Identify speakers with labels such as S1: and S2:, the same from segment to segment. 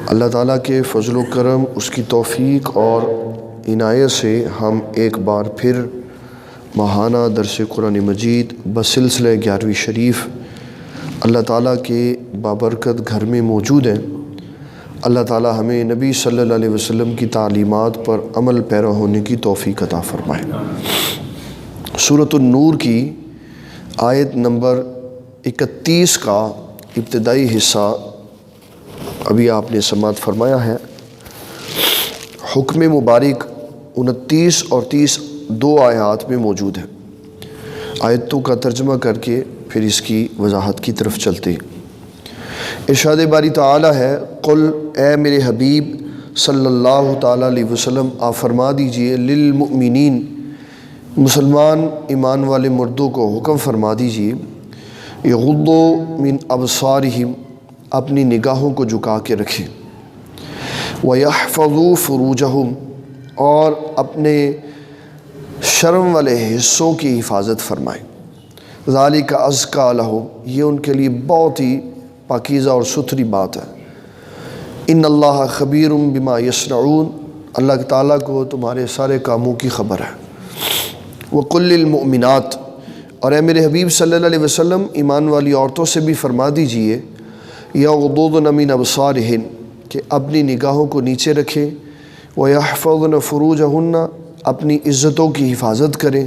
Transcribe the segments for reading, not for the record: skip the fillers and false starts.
S1: اللہ تعالیٰ کے فضل و کرم، اس کی توفیق اور عنایت سے ہم ایک بار پھر ماہانہ درس قرآن مجید بسلسلہ 11ویں شریف اللہ تعالیٰ کے بابرکت گھر میں موجود ہیں۔ اللہ تعالیٰ ہمیں نبی صلی اللہ علیہ وسلم کی تعلیمات پر عمل پیرا ہونے کی توفیق عطا فرمائے۔ سورۃ النور کی آیت نمبر 31 کا ابتدائی حصہ ابھی آپ نے سماعت فرمایا ہے۔ حکم مبارک 29 اور 30 دو آیات میں موجود ہے۔ آیتوں کا ترجمہ کر کے پھر اس کی وضاحت کی طرف چلتے ہیں۔ ارشاد باری تعالی ہے، قل اے میرے حبیب صلی اللہ تعالیٰ علیہ وسلم آپ فرما دیجئے، للمؤمنین مسلمان ایمان والے مردوں کو حکم فرما دیجئے، یغضوا من ابصارہم اپنی نگاہوں کو جھکا کے رکھیں، وَيَحْفَظُوا فُرُوجَهُمْ اور اپنے شرم والے حصوں کی حفاظت فرمائیں، ذَلِكَ أَزْكَىٰ لَهُمْ یہ ان کے لیے بہت ہی پاکیزہ اور ستھری بات ہے۔ ان اللہ خبیر بما یصنعون اللہ تعالیٰ کو تمہارے سارے کاموں کی خبر ہے۔ وَقُلْ لِلْمُؤْمِنَاتِ اور اے میرے حبیب صلی اللہ علیہ وسلم ایمان والی عورتوں سے بھی فرما دیجئے، یغضضن من ابصارہن کہ اپنی نگاہوں کو نیچے رکھیں، وَيَحْفَظْنَ فُرُوجَهُنَّ اپنی عزتوں کی حفاظت کریں،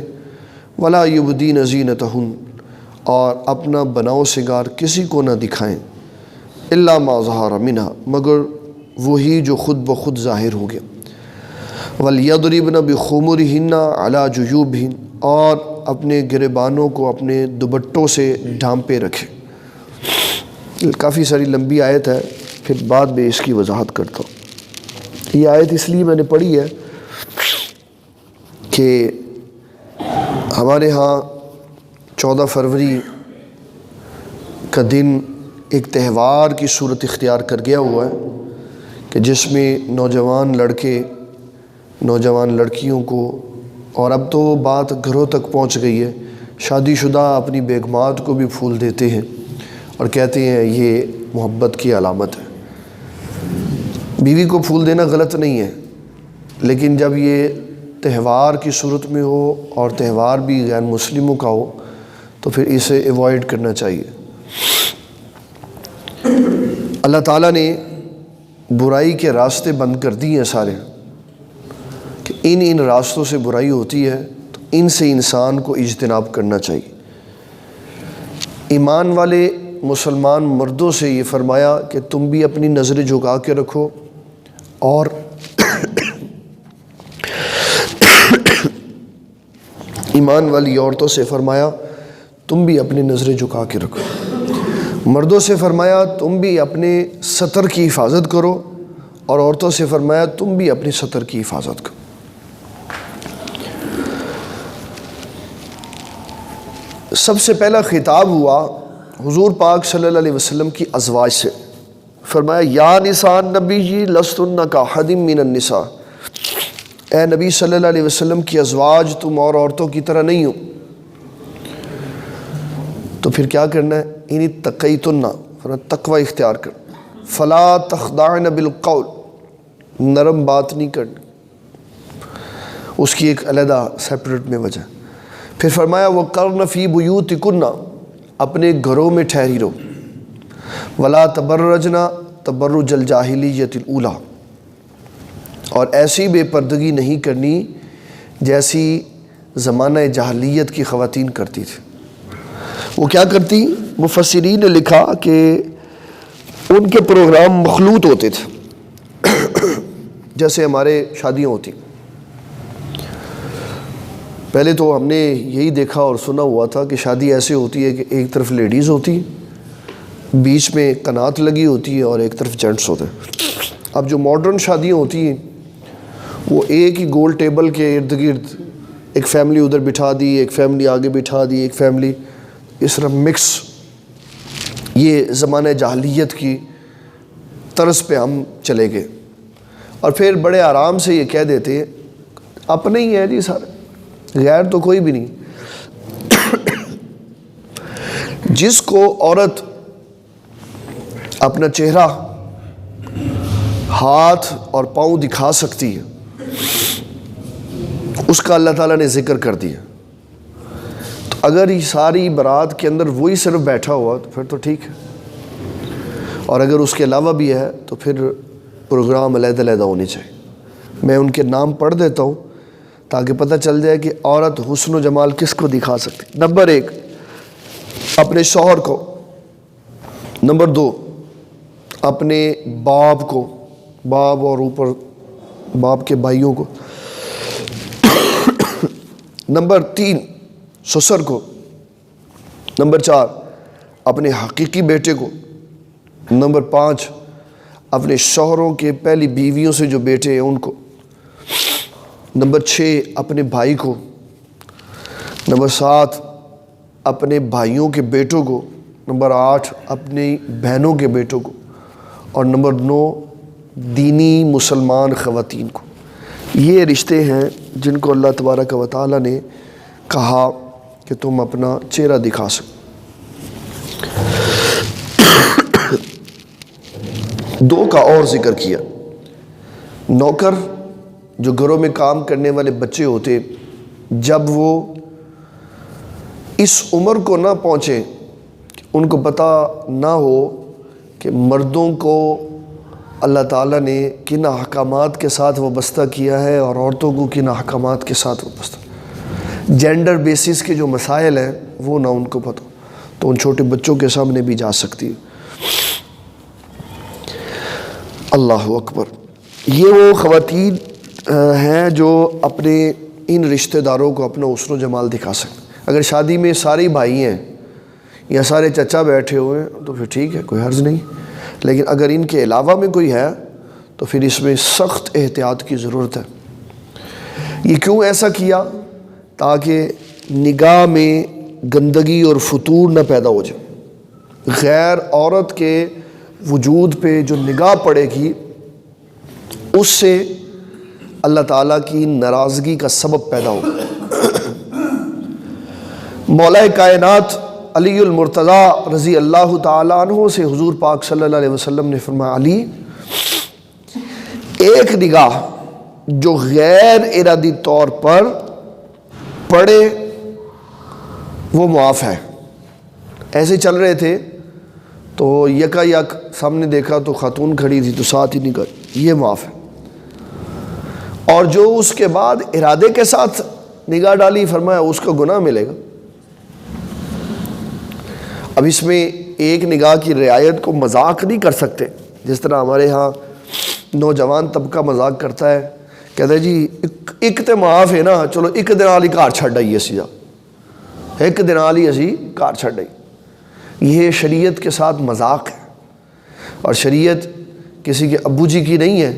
S1: وَلَا يُبْدِينَ زِينَتَهُنَّ اور اپنا بناؤ سنگار کسی کو نہ دکھائیں، الا ما ظہر منہا مگر وہی جو خود بخود ظاہر ہو گیا، وَلْيَضْرِبْنَ بِخُمُرِهِنَّ عَلَى جُيُوبِهِنَّ اور اپنے گریبانوں کو اپنے دوپٹوں سے ڈھانپے رکھیں۔ کافی ساری لمبی آیت ہے، پھر بعد میں اس کی وضاحت کرتا ہوں۔ یہ آیت اس لیے میں نے پڑھی ہے کہ ہمارے ہاں 14 فروری کا دن ایک تہوار کی صورت اختیار کر گیا ہوا ہے کہ جس میں نوجوان لڑکے نوجوان لڑکیوں کو، اور اب تو بات گھروں تک پہنچ گئی ہے، شادی شدہ اپنی بیگمات کو بھی پھول دیتے ہیں اور کہتے ہیں یہ محبت کی علامت ہے۔ بیوی کو پھول دینا غلط نہیں ہے، لیکن جب یہ تہوار کی صورت میں ہو اور تہوار بھی غیر مسلموں کا ہو تو پھر اسے ایوائڈ کرنا چاہیے۔ اللہ تعالیٰ نے برائی کے راستے بند کر دیے ہیں سارے، کہ ان راستوں سے برائی ہوتی ہے تو ان سے انسان کو اجتناب کرنا چاہیے۔ ایمان والے مسلمان مردوں سے یہ فرمایا کہ تم بھی اپنی نظریں جھکا کے رکھو، اور ایمان والی عورتوں سے فرمایا تم بھی اپنی نظریں جھکا کے رکھو۔ مردوں سے فرمایا تم بھی اپنے سطر کی حفاظت کرو، اور عورتوں سے فرمایا تم بھی اپنے سطر کی حفاظت کرو۔ سب سے پہلا خطاب ہوا حضور پاک صلی اللہ علیہ وسلم کی ازواج سے، فرمایا یا نساء النبی لستن کاحد من النساء، اے نبی صلی اللہ علیہ وسلم کی ازواج تم اور عورتوں کی طرح نہیں ہو۔ تو پھر کیا کرنا ہے؟ ان اتقیتن تقوی اختیار کر، فلا تخضعن بالقول نرم بات نہیں کرنی، اس کی ایک علیحدہ سیپریٹ میں وجہ۔ پھر فرمایا وقرن فی بیوتکن اپنے گھروں میں ٹھہری رہو، ولا تبرجن تبرج الجاہلیۃ الاولی اور ایسی بے پردگی نہیں کرنی جیسی زمانہ جاہلیت کی خواتین کرتی تھی۔ وہ کیا کرتی؟ مفسرین نے لکھا کہ ان کے پروگرام مخلوط ہوتے تھے، جیسے ہمارے شادیاں ہوتی۔ پہلے تو ہم نے یہی دیکھا اور سنا ہوا تھا کہ شادی ایسے ہوتی ہے کہ ایک طرف لیڈیز ہوتی، بیچ میں قنات لگی ہوتی ہے، اور ایک طرف جینٹس ہوتے ہیں۔ اب جو ماڈرن شادیاں ہوتی ہیں وہ ایک ہی گول ٹیبل کے ارد گرد ایک فیملی ادھر بٹھا دی، ایک فیملی آگے بٹھا دی، ایک فیملی اس طرح مکس۔ یہ زمانہ جاہلیت کی طرز پہ ہم چلے گئے، اور پھر بڑے آرام سے یہ کہہ دیتے ہیں اپنے ہی ہے جی سارے، غیر تو کوئی بھی نہیں۔ جس کو عورت اپنا چہرہ ہاتھ اور پاؤں دکھا سکتی ہے، اس کا اللہ تعالیٰ نے ذکر کر دیا۔ تو اگر یہ ساری برات کے اندر وہی صرف بیٹھا ہوا تو پھر تو ٹھیک ہے، اور اگر اس کے علاوہ بھی ہے تو پھر پروگرام علیحدہ علیحدہ ہونے چاہیے۔ میں ان کے نام پڑھ دیتا ہوں تاکہ پتہ چل جائے کہ عورت حسن و جمال کس کو دکھا سکتی۔ نمبر 1 اپنے شوہر کو، نمبر 2 اپنے باپ کو، باپ اور اوپر باپ کے بھائیوں کو، نمبر 3 سسر کو، نمبر 4 اپنے حقیقی بیٹے کو، نمبر 5 اپنے شوہروں کے پہلی بیویوں سے جو بیٹے ہیں ان کو، نمبر 6 اپنے بھائی کو، نمبر 7 اپنے بھائیوں کے بیٹوں کو، نمبر 8 اپنی بہنوں کے بیٹوں کو، اور نمبر 9 دینی مسلمان خواتین کو۔ یہ رشتے ہیں جن کو اللہ تبارک و تعالیٰ نے کہا کہ تم اپنا چہرہ دکھا سکو۔ 2 کا اور ذکر کیا، نوکر جو گھروں میں کام کرنے والے بچے ہوتے، جب وہ اس عمر کو نہ پہنچے، ان کو پتہ نہ ہو کہ مردوں کو اللہ تعالیٰ نے کن احکامات کے ساتھ وابستہ کیا ہے اور عورتوں کو کن احکامات کے ساتھ وابستہ، جینڈر بیسس کے جو مسائل ہیں وہ نہ ان کو پتہ، تو ان چھوٹے بچوں کے سامنے بھی جا سکتی ہے۔ اللہ اکبر۔ یہ وہ خواتین ہیں جو اپنے ان رشتہ داروں کو اپنا حسن و جمال دکھا سکتے۔ اگر شادی میں سارے بھائی ہیں یا سارے چچا بیٹھے ہوئے ہیں تو پھر ٹھیک ہے، کوئی حرج نہیں، لیکن اگر ان کے علاوہ میں کوئی ہے تو پھر اس میں سخت احتیاط کی ضرورت ہے۔ یہ کیوں ایسا کیا؟ تاکہ نگاہ میں گندگی اور فتور نہ پیدا ہو جائے، غیر عورت کے وجود پہ جو نگاہ پڑے گی اس سے اللہ تعالیٰ کی ناراضگی کا سبب پیدا ہوگا۔ مولا کائنات علی المرتضیٰ رضی اللہ تعالیٰ عنہ سے حضور پاک صلی اللہ علیہ وسلم نے فرمایا، علی ایک نگاہ جو غیر ارادی طور پر پڑے وہ معاف ہے۔ ایسے چل رہے تھے تو یکا یک سامنے دیکھا تو خاتون کھڑی تھی تو ساتھ ہی نکل، یہ معاف ہے۔ اور جو اس کے بعد ارادے کے ساتھ نگاہ ڈالی، فرمایا اس کا گناہ ملے گا۔ اب اس میں ایک نگاہ کی رعایت کو مذاق نہیں کر سکتے، جس طرح ہمارے ہاں نوجوان طبقہ مذاق کرتا ہے، کہتے ہیں جی ایک تے معاف ہے نا، چلو ایک دن والی کار چھڈ آئیے سیدھا، ایک دن والی اسی کار چھڈ آئی۔ یہ شریعت کے ساتھ مذاق ہے، اور شریعت کسی کے ابو جی کی نہیں ہے،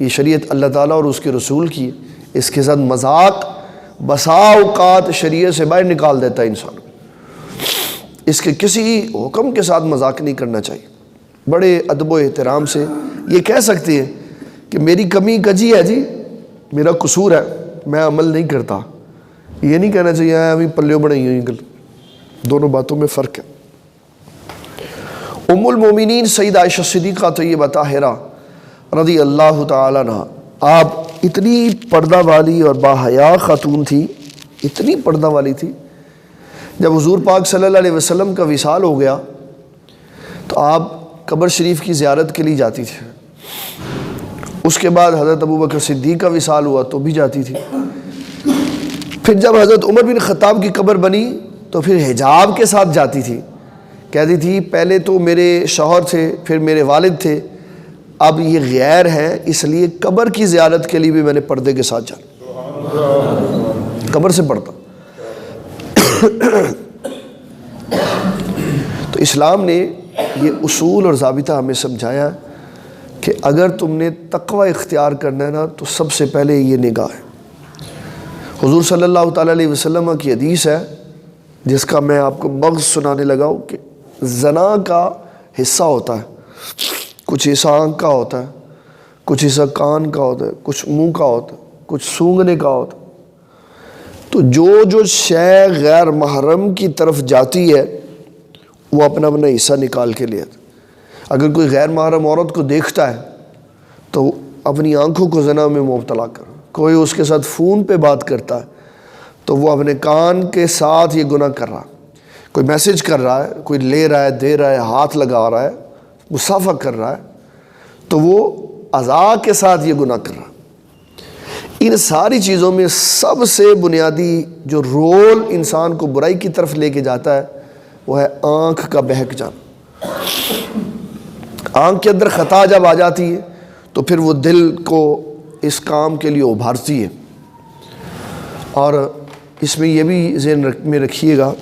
S1: یہ شریعت اللہ تعالیٰ اور اس کے رسول کی ہے۔ اس کے ساتھ مذاق بسا اوقات شریعت سے باہر نکال دیتا ہے انسان کو۔ اس کے کسی حکم کے ساتھ مذاق نہیں کرنا چاہیے۔ بڑے ادب و احترام سے یہ کہہ سکتی ہے کہ میری کمی کجی ہے جی، میرا قصور ہے، میں عمل نہیں کرتا، یہ نہیں کہنا چاہیے ابھی پلیوں بڑھائی ہوئی گل۔ دونوں باتوں میں فرق ہے۔ ام المومنین سیدہ عائشہ صدیقہ طیبہ طاہرہ رضی اللہ تعالیٰ عنہ، آپ اتنی پردہ والی اور باحیا خاتون تھی، اتنی پردہ والی تھی، جب حضور پاک صلی اللہ علیہ وسلم کا وصال ہو گیا تو آپ قبر شریف کی زیارت کے لیے جاتی تھی۔ اس کے بعد حضرت ابوبکر صدیق کا وصال ہوا تو بھی جاتی تھی۔ پھر جب حضرت عمر بن خطاب کی قبر بنی تو پھر حجاب کے ساتھ جاتی تھی، کہتی تھی پہلے تو میرے شوہر تھے، پھر میرے والد تھے، اب یہ غیر ہے، اس لیے قبر کی زیارت کے لیے بھی میں نے پردے کے ساتھ جانا، قبر سے پڑھتا۔ تو اسلام نے یہ اصول اور ضابطہ ہمیں سمجھایا کہ اگر تم نے تقوی اختیار کرنا ہے نا تو سب سے پہلے یہ نگاہ ہے۔ حضور صلی اللہ تعالیٰ علیہ وسلم کی حدیث ہے جس کا میں آپ کو مغز سنانے لگا ہوں کہ زنا کا حصہ ہوتا ہے، کچھ حصہ آنکھ کا ہوتا ہے، کچھ حصہ کان کا ہوتا ہے، کچھ منہ کا ہوتا ہے، کچھ سونگھنے کا ہوتا ہے۔ تو جو شے غیر محرم کی طرف جاتی ہے وہ اپنا اپنا حصہ نکال کے لے آتا ہے۔ اگر کوئی غیر محرم عورت کو دیکھتا ہے تو اپنی آنکھوں کو زنا میں مبتلا کر. کوئی اس کے ساتھ فون پہ بات کرتا ہے تو وہ اپنے کان کے ساتھ یہ گناہ کر رہا. کوئی میسج کر رہا ہے, کوئی لے رہا ہے, دے رہا ہے, ہاتھ لگا رہا ہے, مصافحہ کر رہا ہے, تو وہ اعضاء کے ساتھ یہ گناہ کر رہا. ان ساری چیزوں میں سب سے بنیادی جو رول انسان کو برائی کی طرف لے کے جاتا ہے وہ ہے آنکھ کا بہک جانا. آنکھ کے اندر خطا جب آ جاتی ہے تو پھر وہ دل کو اس کام کے لیے ابھارتی ہے. اور اس میں یہ بھی ذہن میں رکھیے گا,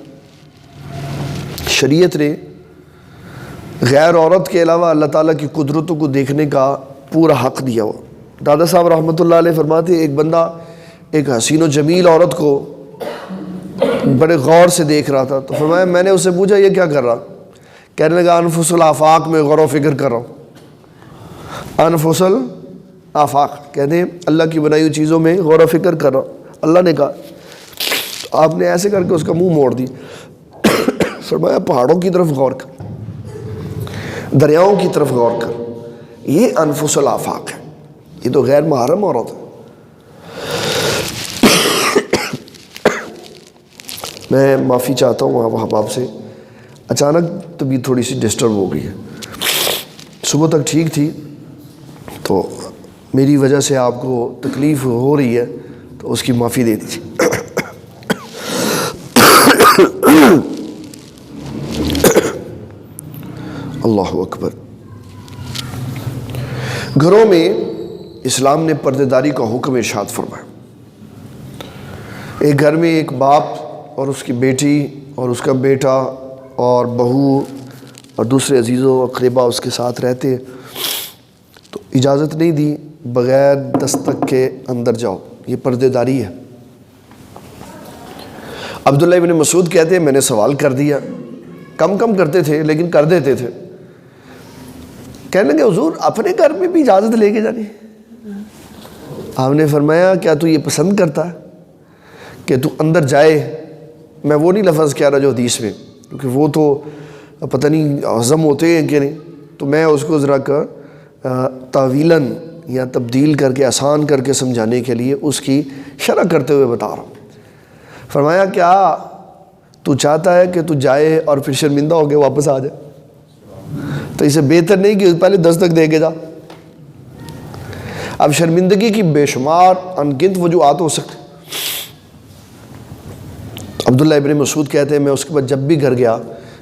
S1: شریعت نے غیر عورت کے علاوہ اللہ تعالیٰ کی قدرتوں کو دیکھنے کا پورا حق دیا ہوا. دادا صاحب رحمۃ اللہ علیہ فرماتے ہیں ایک بندہ ایک حسین و جمیل عورت کو بڑے غور سے دیکھ رہا تھا, تو فرمایا میں نے اس سے پوچھا یہ کیا کر رہا؟ کہنے لگا انفس الآفاق میں غور و فکر کر رہا ہوں. انفس الآفاق کہتے ہیں اللہ کی بنائی ہوئی چیزوں میں غور و فکر کر رہا ہوں. اللہ نے کہا, آپ نے ایسے کر کے اس کا منہ موڑ دی. فرمایا پہاڑوں کی طرف غور کر, دریاؤں کی طرف غور کر, یہ انفس الآفاق ہے, یہ تو غیر محرم عورت ہے. میں معافی چاہتا ہوں آپ احباب سے, اچانک طبیعت تھوڑی سی ڈسٹرب ہو گئی ہے. صبح تک ٹھیک تھی, تو میری وجہ سے آپ کو تکلیف ہو رہی ہے تو اس کی معافی دے دیجیے. اللہ اکبر. گھروں میں اسلام نے پردے داری کا حکم ارشاد فرمایا. ایک گھر میں ایک باپ اور اس کی بیٹی اور اس کا بیٹا اور بہو اور دوسرے عزیزوں و اقربا اس کے ساتھ رہتے, تو اجازت نہیں دی بغیر دستک کے اندر جاؤ, یہ پردے داری ہے. عبداللہ ابن مسعود کہتے ہیں میں نے سوال کر دیا, کم کرتے تھے لیکن کر دیتے تھے. کہنے لگے حضور اپنے گھر میں بھی اجازت لے کے جانی؟ آپ نے فرمایا کیا تو یہ پسند کرتا ہے کہ تو اندر جائے؟ میں وہ نہیں لفظ کہہ رہا جو حدیث میں, کیونکہ وہ تو پتہ نہیں ہضم ہوتے ہیں کہ نہیں, تو میں اس کو ذرا تعویلاً یا تبدیل کر کے آسان کر کے سمجھانے کے لیے اس کی شرح کرتے ہوئے بتا رہا ہوں. فرمایا کیا تو چاہتا ہے کہ تو جائے اور پھر شرمندہ ہو کے واپس آ جائے؟ تو اسے بہتر نہیں کہ پہلے دستک دے کے جا. اب شرمندگی کی بے شمار انگنت وجوہات ہو سکتے. عبداللہ ابن مسعود کہتے ہیں میں اس کے بعد جب بھی گھر گیا,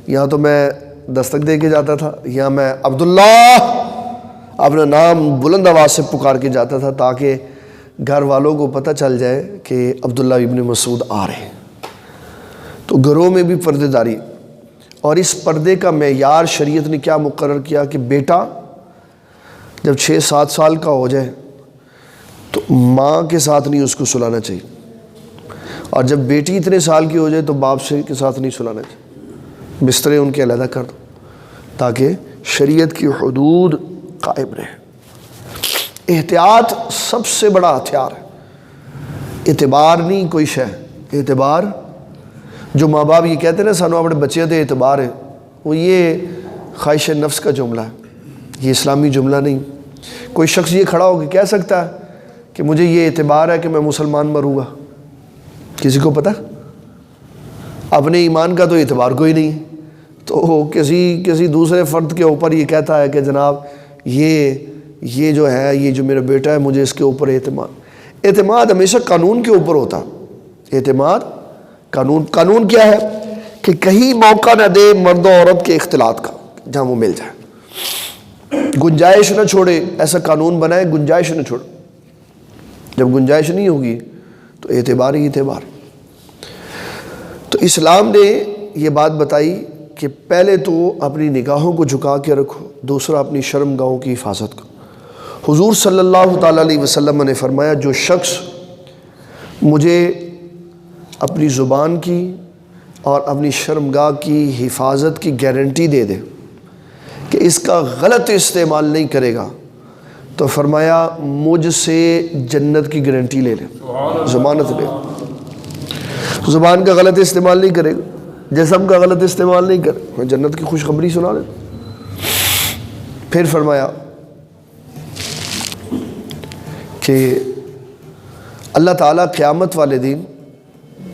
S1: یہاں تو میں دستک دے کے جاتا تھا, یہاں میں عبداللہ اپنا نام بلند آواز سے پکار کے جاتا تھا تاکہ گھر والوں کو پتہ چل جائے کہ عبداللہ ابن مسعود آ رہے ہیں. تو گھروں میں بھی پردے داری, اور اس پردے کا معیار شریعت نے کیا مقرر کیا کہ بیٹا جب 6-7 سال کا ہو جائے تو ماں کے ساتھ نہیں اس کو سلانا چاہیے, اور جب بیٹی اتنے سال کی ہو جائے تو باپ سے کے ساتھ نہیں سلانا چاہیے. بسترے ان کے علیحدہ کر دو تاکہ شریعت کی حدود قائم رہے. احتیاط سب سے بڑا ہتھیار ہے. اعتبار نہیں کوئی شے, اعتبار جو ماں باپ یہ کہتے ہیں نا سانو اپنے بچے تے اعتبار ہے, وہ یہ خواہش نفس کا جملہ ہے, یہ اسلامی جملہ نہیں. کوئی شخص یہ کھڑا ہو کے کہہ سکتا ہے کہ مجھے یہ اعتبار ہے کہ میں مسلمان مروں گا؟ کسی کو پتہ؟ اپنے ایمان کا تو اعتبار کوئی نہیں, تو کسی دوسرے فرد کے اوپر یہ کہتا ہے کہ جناب یہ جو ہے, یہ جو میرا بیٹا ہے مجھے اس کے اوپر اعتماد ہمیشہ قانون کے اوپر ہوتا. اعتماد قانون کیا ہے کہ کہیں موقع نہ دے مرد و عورت کے اختلاط کا, جہاں وہ مل جائے, گنجائش نہ چھوڑے. ایسا قانون بنائے گنجائش نہ چھوڑے. جب گنجائش نہیں ہوگی تو اعتبار ہی اعتبار. تو اسلام نے یہ بات بتائی کہ پہلے تو اپنی نگاہوں کو جھکا کے رکھو, دوسرا اپنی شرم گاہوں کی حفاظت کرو. حضور صلی اللہ تعالیٰ علیہ وسلم نے فرمایا جو شخص مجھے اپنی زبان کی اور اپنی شرمگاہ کی حفاظت کی گارنٹی دے دے کہ اس کا غلط استعمال نہیں کرے گا, تو فرمایا مجھ سے جنت کی گارنٹی لے لے, ضمانت لے. زبان کا غلط استعمال نہیں کرے گا, جسم کا غلط استعمال نہیں کرے, میں جنت کی خوشخبری سنا دے. پھر فرمایا کہ اللہ تعالیٰ قیامت والے دن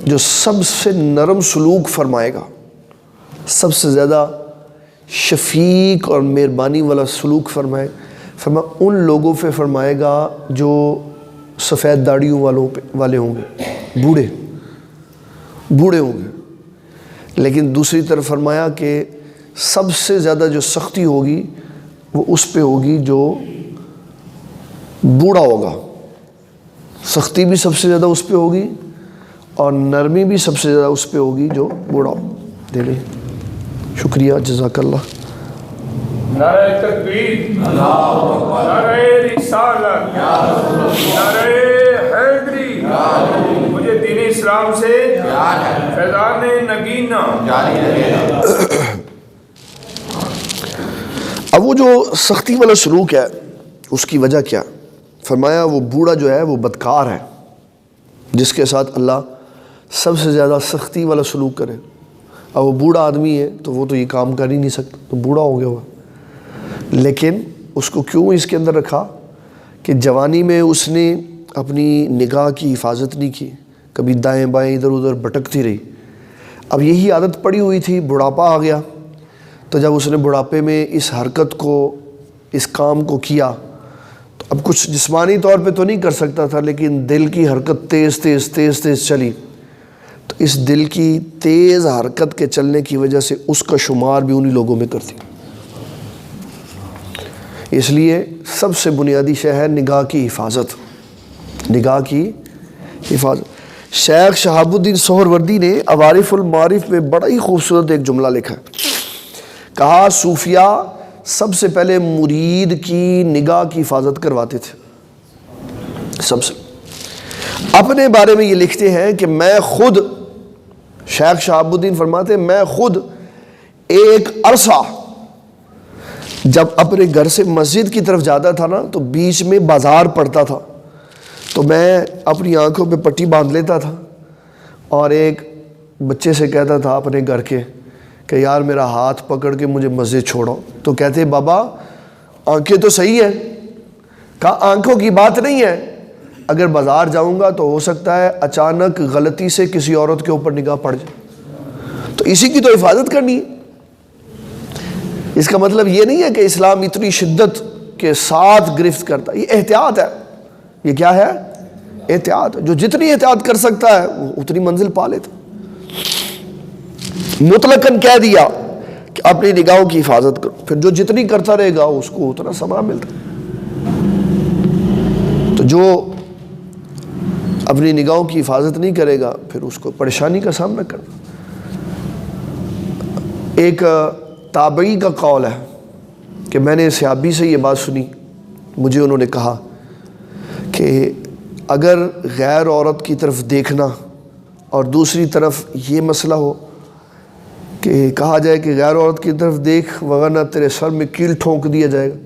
S1: جو سب سے نرم سلوک فرمائے گا، سب سے زیادہ شفیق اور مہربانی والا سلوک فرمائے ان لوگوں پہ فرمائے گا جو سفید داڑھیوں والے ہوں گے، بوڑھے ہوں گے۔ لیکن دوسری طرف فرمایا کہ سب سے زیادہ جو سختی ہوگی وہ اس پہ ہوگی جو بوڑھا ہوگا، سختی بھی سب سے زیادہ اس پہ ہوگی اور نرمی بھی سب سے زیادہ اس پہ ہوگی جو بوڑھا ہو۔ دے لیں، شکریہ، جزاک اللہ۔
S2: نعرہ تکبیر، نعرہ رسالت، نعرہ حیدری، مجھے دین اسلام سے فیضان نگینہ۔
S1: اب وہ جو سختی والا سلوک ہے اس کی وجہ کیا؟ فرمایا وہ بوڑھا جو ہے وہ بدکار ہے، جس کے ساتھ اللہ سب سے زیادہ سختی والا سلوک کرے۔ اب وہ بوڑھا آدمی ہے تو وہ تو یہ کام کر ہی نہیں سکتا، تو بوڑھا ہو گیا ہوا، لیکن اس کو کیوں اس کے اندر رکھا کہ جوانی میں اس نے اپنی نگاہ کی حفاظت نہیں کی، کبھی دائیں بائیں ادھر ادھر بھٹکتی رہی۔ اب یہی عادت پڑی ہوئی تھی، بڑھاپا آ گیا، تو جب اس نے بڑھاپے میں اس حرکت کو، اس کام کو کیا، تو اب کچھ جسمانی طور پہ تو نہیں کر سکتا تھا، لیکن دل کی حرکت تیز چلی، تو اس دل کی تیز حرکت کے چلنے کی وجہ سے اس کا شمار بھی انہی لوگوں میں کرتی۔ اس لیے سب سے بنیادی شے ہے نگاہ کی حفاظت، نگاہ کی حفاظت۔ شیخ شہاب الدین سہروردی نے عوارف المعارف میں بڑا ہی خوبصورت ایک جملہ لکھا ہے، کہا صوفیاء سب سے پہلے مرید کی نگاہ کی حفاظت کرواتے تھے۔ سب سے اپنے بارے میں یہ لکھتے ہیں کہ میں خود، شیخ شہاب الدین فرماتے ہیں میں خود ایک عرصہ جب اپنے گھر سے مسجد کی طرف جاتا تھا نا، تو بیچ میں بازار پڑتا تھا، تو میں اپنی آنکھوں پہ پٹی باندھ لیتا تھا اور ایک بچے سے کہتا تھا اپنے گھر کے کہ یار میرا ہاتھ پکڑ کے مجھے مسجد چھوڑو، تو کہتے بابا آنکھیں تو صحیح ہیں۔ کہا آنکھوں کی بات نہیں ہے، اگر بازار جاؤں گا تو ہو سکتا ہے اچانک غلطی سے کسی عورت کے اوپر نگاہ پڑ جائے، تو اسی کی تو حفاظت کرنی ہے۔ اس کا مطلب یہ نہیں ہے کہ اسلام اتنی شدت کے ساتھ گرفت کرتا، یہ احتیاط ہے۔ یہ کیا ہے؟ احتیاط۔ جو جتنی احتیاط کر سکتا ہے وہ اتنی منزل پا لیتا۔ مطلقاً کہہ دیا کہ اپنی نگاہوں کی حفاظت کرو، پھر جو جتنی کرتا رہے گا اس کو اتنا ثواب ملتا۔ تو جو اپنی نگاہوں کی حفاظت نہیں کرے گا پھر اس کو پریشانی کا سامنا کرنا۔ ایک تابعی کا قول ہے کہ میں نے صحابی سے یہ بات سنی، مجھے انہوں نے کہا کہ اگر غیر عورت کی طرف دیکھنا اور دوسری طرف یہ مسئلہ ہو کہ کہا جائے کہ غیر عورت کی طرف دیکھ ورنہ تیرے سر میں کیل ٹھونک دیا جائے گا،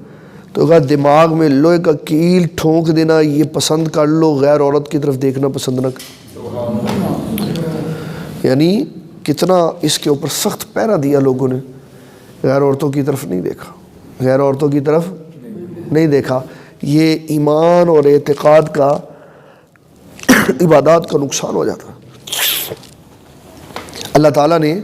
S1: تو اگر دماغ میں لوہے کا کیل ٹھونک دینا یہ پسند کر لو، غیر عورت کی طرف دیکھنا پسند نہ کر۔ یعنی کتنا اس کے اوپر سخت پیرا دیا لوگوں نے، غیر عورتوں کی طرف نہیں دیکھا، غیر عورتوں کی طرف نہیں دیکھا۔ یہ ایمان اور اعتقاد کا، عبادات کا نقصان ہو جاتا۔ اللہ تعالیٰ نے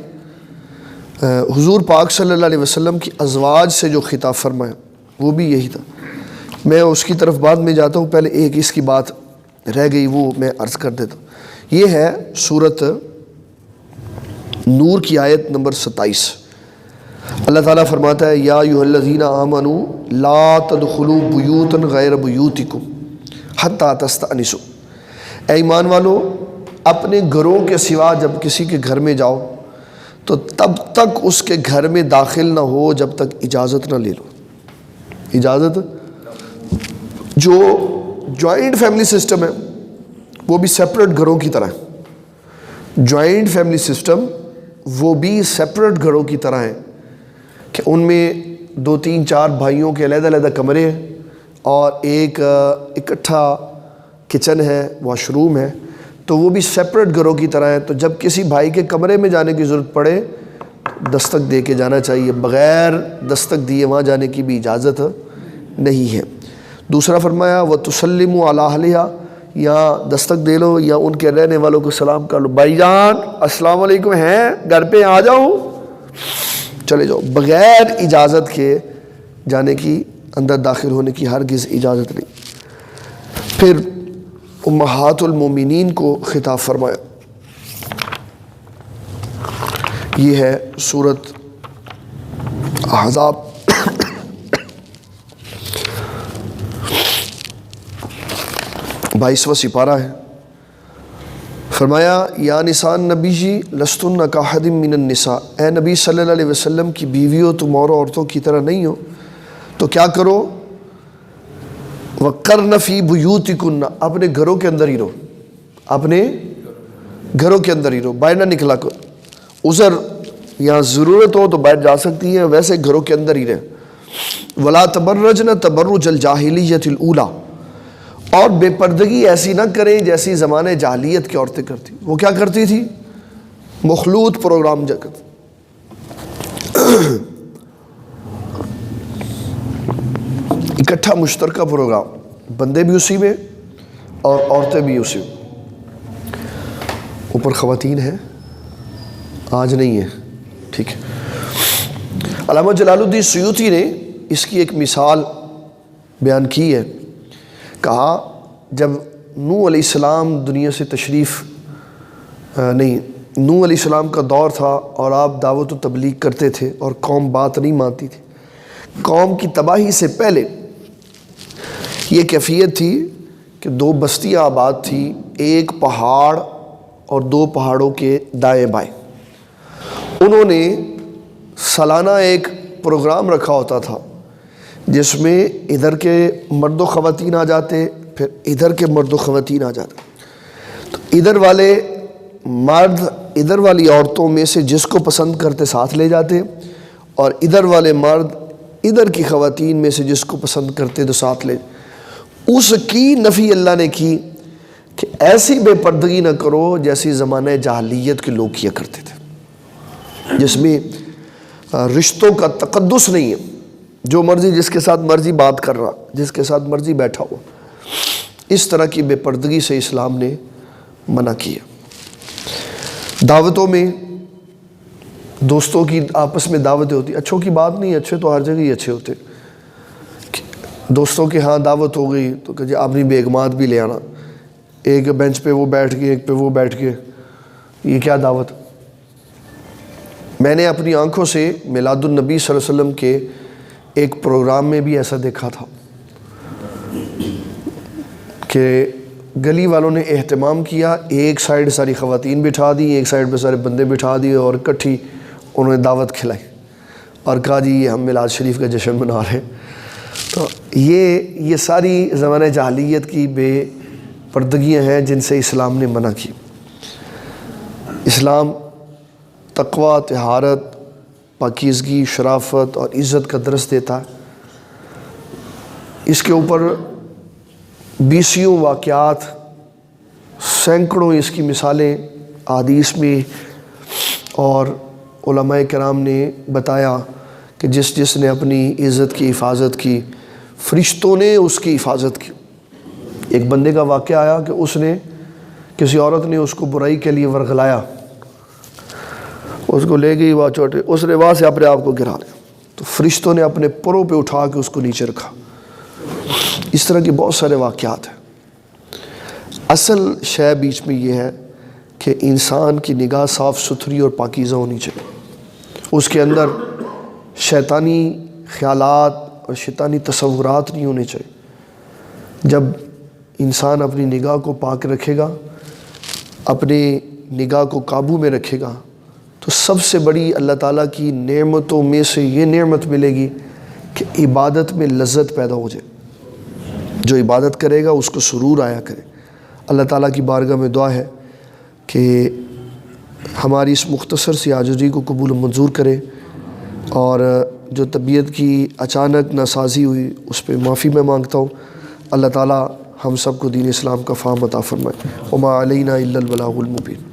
S1: حضور پاک صلی اللہ علیہ وسلم کی ازواج سے جو خطاب فرمایا وہ بھی یہی تھا۔ میں اس کی طرف بعد میں جاتا ہوں، پہلے ایک اس کی بات رہ گئی وہ میں عرض کر دیتا ہوں۔ یہ ہے سورۃ نور کی آیت نمبر 27۔ اللہ تعالیٰ فرماتا ہے یا ایھا الذین آمنوا لا تدخلوا بیوتا غیر بیوتکم حتی تستأنسوا، اے ایمان والو اپنے گھروں کے سوا جب کسی کے گھر میں جاؤ تو تب تک اس کے گھر میں داخل نہ ہو جب تک اجازت نہ لے لو۔ اجازت، جو جوائنٹ فیملی سسٹم ہے وہ بھی سیپریٹ گھروں کی طرح ہے، جوائنٹ فیملی سسٹم وہ بھی سیپریٹ گھروں کی طرح ہے کہ ان میں 2 3 4 بھائیوں کے علیحدہ علیحدہ کمرے ہیں اور ایک اکٹھا کچن ہے، واش روم ہے، تو وہ بھی سیپریٹ گھروں کی طرح ہے۔ تو جب کسی بھائی کے کمرے میں جانے کی ضرورت پڑے دستک دے کے جانا چاہیے، بغیر دستک دیے وہاں جانے کی بھی اجازت نہیں ہے۔ دوسرا فرمایا وَتُسَلِّمُ عَلَىٰ أَهْلِهَا، یا دستک دے لو یا ان کے رہنے والوں کو سلام کر لو، بھائی جان السلام علیکم ہیں گھر پہ آ جاؤ، چلے جاؤ، بغیر اجازت کے جانے کی، اندر داخل ہونے کی ہرگز اجازت نہیں۔ پھر امہات المومنین کو خطاب فرمایا، یہ ہے سورۃ احزاب 22واں سپارہ ہے۔ فرمایا یا نساء نبی جی لستن کاحد من النساء، اے نبی صلی اللہ علیہ وسلم کی بیویوں تم اور عورتوں کی طرح نہیں ہو، تو کیا کرو؟ وقرن فی بیوتکن، اپنے گھروں کے اندر ہی رہو، اپنے گھروں کے اندر ہی رہو، باہر نہ نکلا کرو، عذر یا ضرورت ہو تو باہر جا سکتی ہیں، ویسے گھروں کے اندر ہی رہے۔ ولا تبرجن تبرج الجاہلیۃ الاولی، اور بے پردگی ایسی نہ کریں جیسی زمانے جاہلیت کی عورتیں کرتی۔ وہ کیا کرتی تھی؟ مخلوط پروگرام جگت، اکٹھا مشترکہ پروگرام، بندے بھی اسی میں اور عورتیں بھی اسی میں۔ اوپر خواتین ہیں، آج نہیں ہے، ٹھیک ہے۔ علامہ جلال الدین سیوطی نے اس کی ایک مثال بیان کی ہے، کہا جب نوح علیہ السلام دنیا سے تشریف نوح علیہ السلام کا دور تھا اور آپ دعوت و تبلیغ کرتے تھے اور قوم بات نہیں مانتی تھی، قوم کی تباہی سے پہلے یہ کیفیت تھی کہ 2 بستیاں آباد تھی، ایک پہاڑ اور 2 پہاڑوں کے دائیں بائیں۔ انہوں نے سالانہ ایک پروگرام رکھا ہوتا تھا جس میں ادھر کے مرد و خواتین آ جاتے، پھر ادھر کے مرد و خواتین آ جاتے، تو ادھر والے مرد ادھر والی عورتوں میں سے جس کو پسند کرتے ساتھ لے جاتے، اور ادھر والے مرد ادھر کی خواتین میں سے جس کو پسند کرتے تو ساتھ لے۔ اس کی نفی اللہ نے کی کہ ایسی بے پردگی نہ کرو جیسی زمانہ جاہلیت کے لوگ کیا کرتے تھے، جس میں رشتوں کا تقدس نہیں ہے، جو مرضی جس کے ساتھ مرضی بات کر رہا، جس کے ساتھ مرضی بیٹھا ہوا۔ اس طرح کی بے پردگی سے اسلام نے منع کیا۔ دعوتوں میں دوستوں کی آپس میں دعوتیں ہوتی، اچھوں کی بات نہیں، اچھے تو ہر جگہ ہی اچھے ہوتے، دوستوں کے ہاں دعوت ہو گئی تو کہ جی اپنی بیگمات بھی لے آنا، ایک بینچ پہ وہ بیٹھ کے ایک پہ وہ بیٹھ کے، یہ کیا دعوت؟ میں نے اپنی آنکھوں سے میلاد النبی صلی اللہ علیہ وسلم کے ایک پروگرام میں بھی ایسا دیکھا تھا کہ گلی والوں نے اہتمام کیا، ایک سائیڈ ساری خواتین بٹھا دی، ایک سائیڈ پہ سارے بندے بٹھا دیے اور اکٹھی انہوں نے دعوت کھلائی اور کہا جی یہ ہم میلاد شریف کا جشن منا رہے ہیں۔ تو یہ ساری زمانہ جاہلیت کی بے پردگیاں ہیں جن سے اسلام نے منع کی۔ اسلام تقویٰ، طہارت، پاکیزگی، شرافت اور عزت کا درس دیتا ہے۔ اس کے اوپر 20 واقعات، سینکڑوں اس کی مثالیں احادیث میں اور علماء کرام نے بتایا کہ جس جس نے اپنی عزت کی حفاظت کی، فرشتوں نے اس کی حفاظت کی۔ ایک بندے کا واقعہ آیا کہ اس نے کسی عورت نے اس کو برائی کے لیے ورغلایا، اس کو لے گئی وہاں چوٹے، اس نے وہاں سے اپنے آپ کو گرا لیا، تو فرشتوں نے اپنے پروں پہ اٹھا کے اس کو نیچے رکھا۔ اس طرح کے بہت سارے واقعات ہیں۔ اصل شے بیچ میں یہ ہے کہ انسان کی نگاہ صاف ستھری اور پاکیزہ ہونی چاہیے، اس کے اندر شیطانی خیالات اور شیطانی تصورات نہیں ہونے چاہیے۔ جب انسان اپنی نگاہ کو پاک رکھے گا، اپنی نگاہ کو قابو میں رکھے گا، تو سب سے بڑی اللہ تعالیٰ کی نعمتوں میں سے یہ نعمت ملے گی کہ عبادت میں لذت پیدا ہو جائے۔ جو عبادت کرے گا اس کو سرور آیا کرے۔ اللہ تعالیٰ کی بارگاہ میں دعا ہے کہ ہماری اس مختصر سی عاجزی کو قبول و منظور کرے، اور جو طبیعت کی اچانک ناسازی ہوئی اس پہ معافی میں مانگتا ہوں۔ اللہ تعالیٰ ہم سب کو دین اسلام کا فہم عطا فرمائے۔ وما علینا الا البلاغ المبین۔